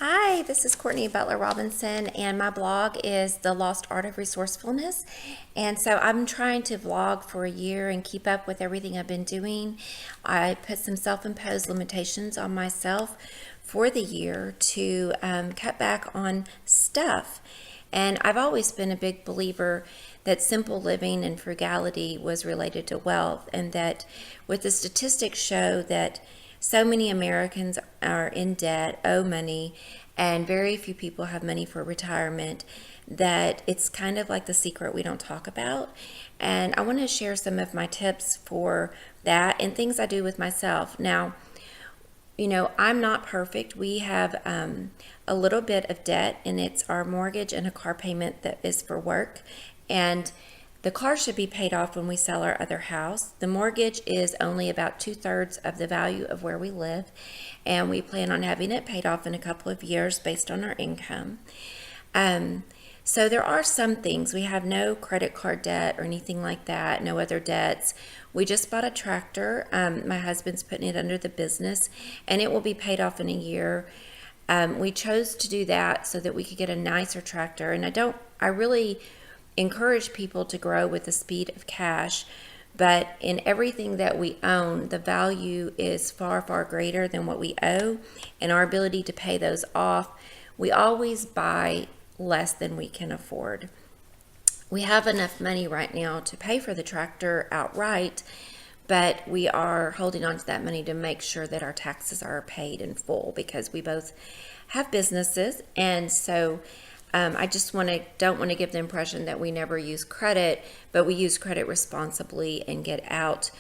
Hi, this is Courtney Butler Robinson, and my blog is The Lost Art of Resourcefulness. And so I'm trying to vlog for a year and keep up with everything I've been doing. I put some self imposed limitations on myself for the year to cut back on stuff. And I've always been a big believer that simple living and frugality was related to wealth, and that with the statistics show that so many Americans are in debt, owe money, and very few people have money for retirement, that it's kind of like the secret we don't talk about. And I want to share some of my tips for that and things I do with myself. Now, I'm not perfect. We have a little bit of debt, and it's our mortgage and a car payment that is for work. And the car should be paid off when we sell our other house. The mortgage is only about 2/3 of the value of where we live, and we plan on having it paid off in a couple of years based on our income. So there are some things. We have no credit card debt or anything like that, no other debts. We just bought a tractor. My husband's putting it under the business, and it will be paid off in a year. We chose to do that so that we could get a nicer tractor, and I really encourage people to grow with the speed of cash, but in everything that we own, the value is far, far greater than what we owe, and our ability to pay those off, we always buy less than we can afford. We have enough money right now to pay for the tractor outright, but we are holding on to that money to make sure that our taxes are paid in full, because we both have businesses. And so I just don't want to give the impression that we never use credit, but we use credit responsibly and get out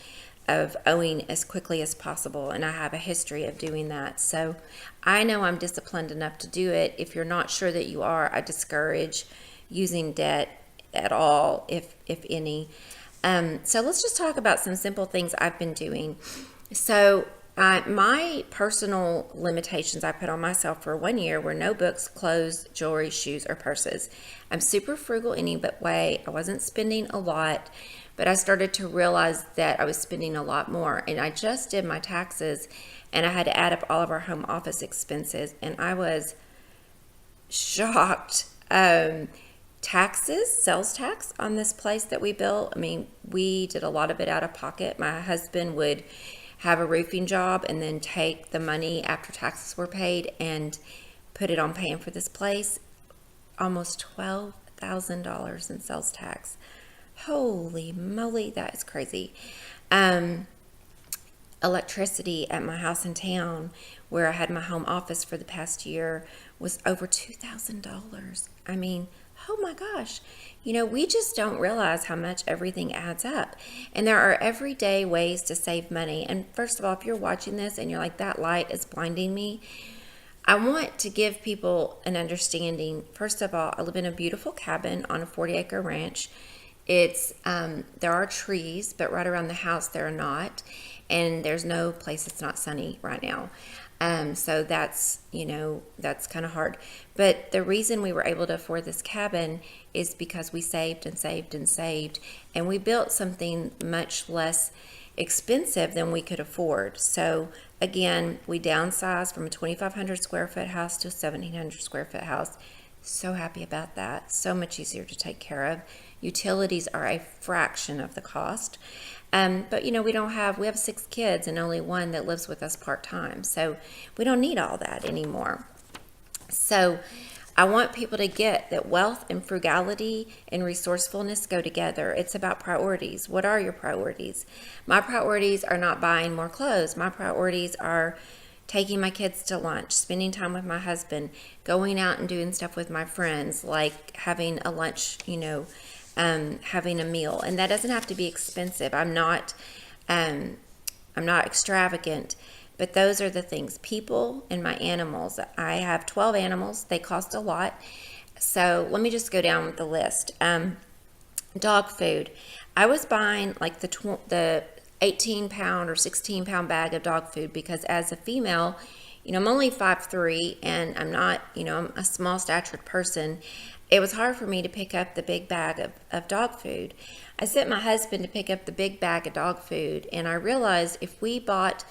of owing as quickly as possible. And I have a history of doing that. So I know I'm disciplined enough to do it. If you're not sure that you are, I discourage using debt at all, if any. So let's just talk about some simple things I've been doing. So my personal limitations I put on myself for 1 year were no books, clothes, jewelry, shoes, or purses. I'm super frugal any but way. I wasn't spending a lot, but I started to realize that I was spending a lot more. And I just did my taxes, and I had to add up all of our home office expenses, and I was shocked. Taxes, sales tax on this place that we built. I mean, we did a lot of it out of pocket. My husband would have a roofing job and then take the money after taxes were paid and put it on paying for this place. Almost $12,000 in sales tax. Holy moly, that is crazy. Electricity at my house in town, where I had my home office for the past year, was over $2,000. I mean, oh my gosh, we just don't realize how much everything adds up. And there are everyday ways to save money. And first of all, if you're watching this and you're like, that light is blinding me, I want to give people an understanding. First of all, I live in a beautiful cabin on a 40-acre ranch. There are trees, but right around the house there are not. And there's no place that's not sunny right now. So that's kind of hard. But the reason we were able to afford this cabin is because we saved and saved and saved, and we built something much less expensive than we could afford. So again, we downsized from a 2,500 square foot house to a 1,700 square foot house. So happy about that. So much easier to take care of. Utilities are a fraction of the cost. But we have 6 kids and only one that lives with us part-time. So we don't need all that anymore. So I want people to get that wealth and frugality and resourcefulness go together. It's about priorities. What are your priorities? My priorities are not buying more clothes. My priorities are taking my kids to lunch, spending time with my husband, going out and doing stuff with my friends, like having a lunch, having a meal. And that doesn't have to be expensive. I'm not extravagant, but those are the things. People and my animals. I have 12 animals. They cost a lot. So let me just go down with the list. Dog food. I was buying like the 18-pound or 16-pound bag of dog food because as a female, I'm only 5'3", and I'm not, I'm a small statured person. It was hard for me to pick up the big bag of dog food. I sent my husband to pick up the big bag of dog food, and I realized if we bought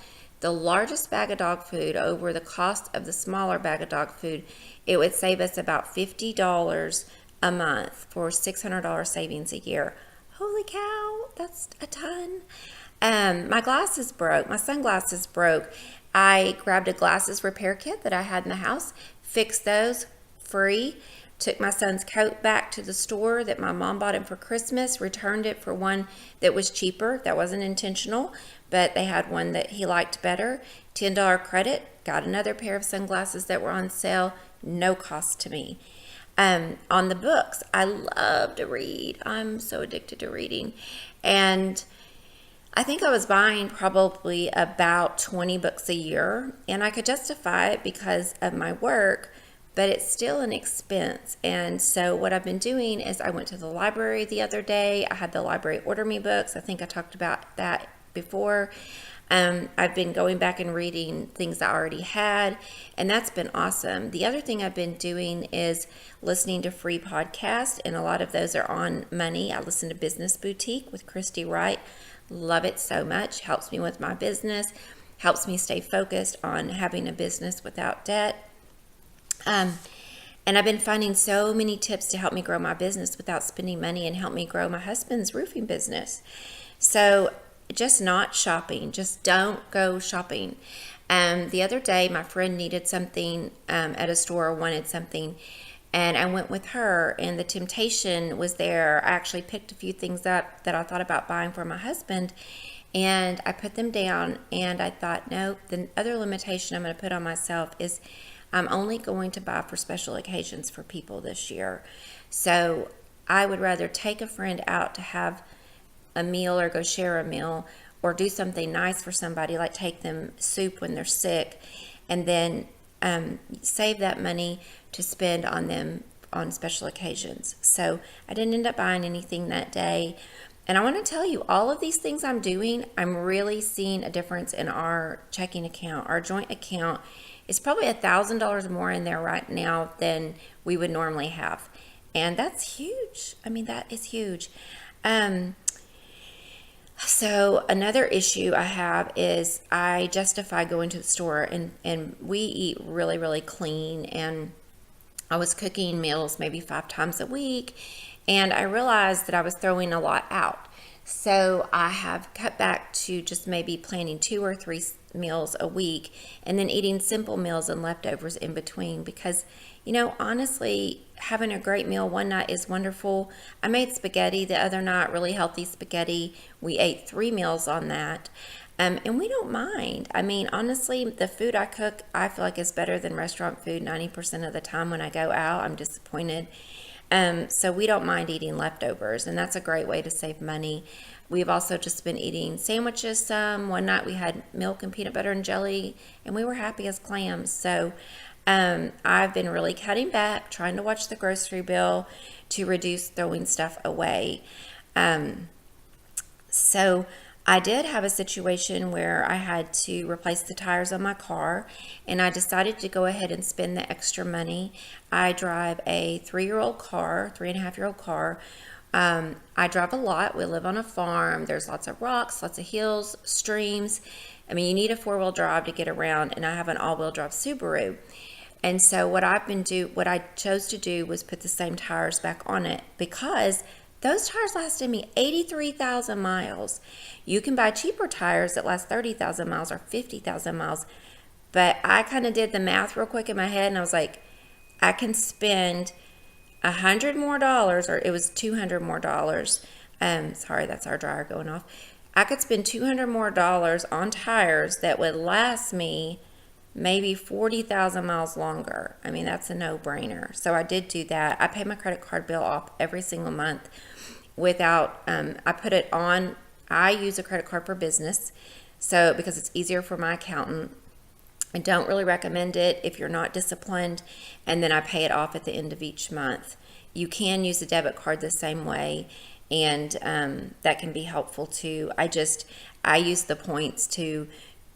the largest bag of dog food over the cost of the smaller bag of dog food, it would save us about $50 a month for $600 savings a year. Holy cow, that's a ton. My glasses broke. My sunglasses broke. I grabbed a glasses repair kit that I had in the house, fixed those free, took my son's coat back to the store that my mom bought him for Christmas, returned it for one that was cheaper. That wasn't intentional, but they had one that he liked better. $10 credit, got another pair of sunglasses that were on sale, no cost to me. On the books, I love to read. I'm so addicted to reading. And I think I was buying probably about 20 books a year, and I could justify it because of my work, but it's still an expense. And so what I've been doing is I went to the library the other day. I had the library order me books. I think I talked about that before. I've been going back and reading things I already had, and that's been awesome. The other thing I've been doing is listening to free podcasts, and a lot of those are on money. I listen to Business Boutique with Christy Wright. Love it so much. Helps me with my business. Helps me stay focused on having a business without debt. And I've been finding so many tips to help me grow my business without spending money and help me grow my husband's roofing business. So just not shopping. Just don't go shopping. The other day, my friend needed something at a store, wanted something, and I went with her, and the temptation was there. I actually picked a few things up that I thought about buying for my husband, and I put them down, and I thought, no, the other limitation I'm going to put on myself is I'm only going to buy for special occasions for people this year. So I would rather take a friend out to have a meal or go share a meal or do something nice for somebody, like take them soup when they're sick, and then save that money to spend on them on special occasions. So I didn't end up buying anything that day. And I want to tell you, all of these things I'm doing, I'm really seeing a difference in our checking account. Our joint account is probably $1,000 more in there right now than we would normally have. And that's huge. I mean, that is huge. So another issue I have is I justify going to the store, and we eat really, really clean, and I was cooking meals maybe 5 times a week, and I realized that I was throwing a lot out. So I have cut back to just maybe planning 2 or 3 meals a week and then eating simple meals and leftovers in between, because, honestly, having a great meal one night is wonderful. I made spaghetti the other night, really healthy spaghetti. We ate 3 meals on that. And we don't mind. I mean, honestly, the food I cook, I feel like is better than restaurant food 90% of the time. When I go out, I'm disappointed. So we don't mind eating leftovers, and that's a great way to save money. We've also just been eating sandwiches some. One night we had milk and peanut butter and jelly, and we were happy as clams. So I've been really cutting back, trying to watch the grocery bill to reduce throwing stuff away. So I did have a situation where I had to replace the tires on my car, and I decided to go ahead and spend the extra money. I drive a 3-year-old car, 3.5-year-old car. I drive a lot. We live on a farm. There's lots of rocks, lots of hills, streams. I mean, you need a 4-wheel drive to get around, and I have an all-wheel drive Subaru. And so what I chose to do was put the same tires back on it, because those tires lasted me 83,000 miles. You can buy cheaper tires that last 30,000 miles or 50,000 miles. But I kind of did the math real quick in my head, and I was like, I can spend $100 more, or it was $200 more. Sorry, that's our dryer going off. I could spend $200 more on tires that would last me maybe 40,000 miles longer. I mean, that's a no-brainer. So I did do that. I pay my credit card bill off every single month without, I put it on, I use a credit card for business, so because it's easier for my accountant. I don't really recommend it if you're not disciplined, and then I pay it off at the end of each month. You can use a debit card the same way, and that can be helpful too. I use the points to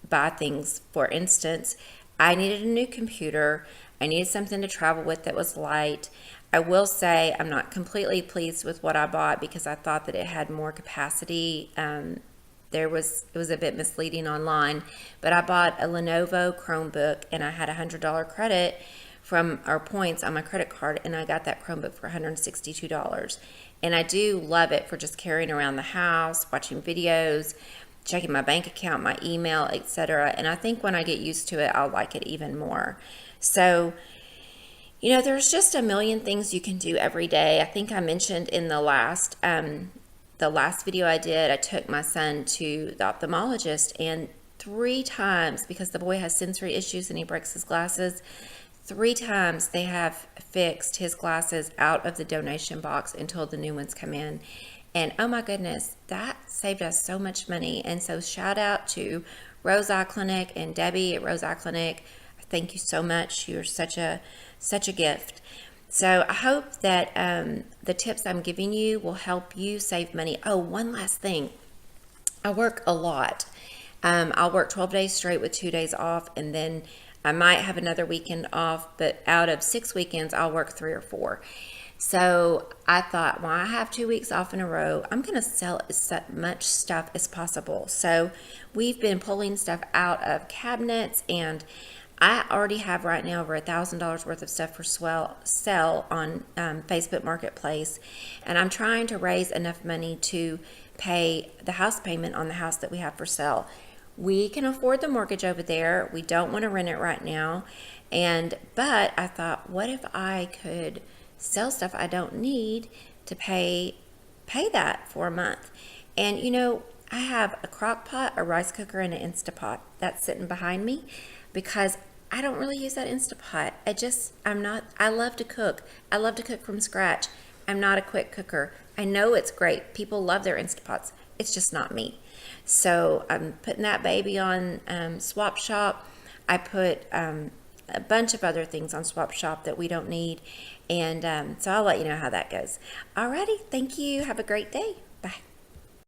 buy things. For instance, I needed a new computer. I needed something to travel with that was light. I will say I'm not completely pleased with what I bought, because I thought that it had more capacity it was a bit misleading online, but I bought a Lenovo Chromebook and I had $100 credit from our points on my credit card, and I got that Chromebook for $162. And I do love it for just carrying around the house, watching videos, checking my bank account, my email, etc. And I think when I get used to it, I'll like it even more. So, there's just a million things you can do every day. I think I mentioned in the last video I did, I took my son to the ophthalmologist, and 3 times, because the boy has sensory issues and he breaks his glasses, 3 times they have fixed his glasses out of the donation box until the new ones come in. And oh my goodness, that saved us so much money. And so shout out to Rose Eye Clinic and Debbie at Rose Eye Clinic. Thank you so much. You're such a gift. So I hope that the tips I'm giving you will help you save money. Oh, one last thing. I work a lot. I'll work 12 days straight with 2 days off, and then I might have another weekend off, but out of 6 weekends, I'll work 3 or 4. So I thought, well, I have 2 weeks off in a row, I'm going to sell as much stuff as possible. So we've been pulling stuff out of cabinets, and I already have right now over $1,000 worth of stuff for sell on Facebook Marketplace, and I'm trying to raise enough money to pay the house payment on the house that we have for sale. We can afford the mortgage over there. We don't want to rent it right now, but I thought, what if I could sell stuff I don't need to pay that for a month? And I have a crock pot, a rice cooker, and an Instapot that's sitting behind me because I don't really use that Instapot. I love to cook. I love to cook from scratch. I'm not a quick cooker. I know it's great. People love their Instapots. It's just not me. So I'm putting that baby on Swap Shop. I put a bunch of other things on Swap Shop that we don't need. And so I'll let you know how that goes. Alrighty. Thank you. Have a great day. Bye.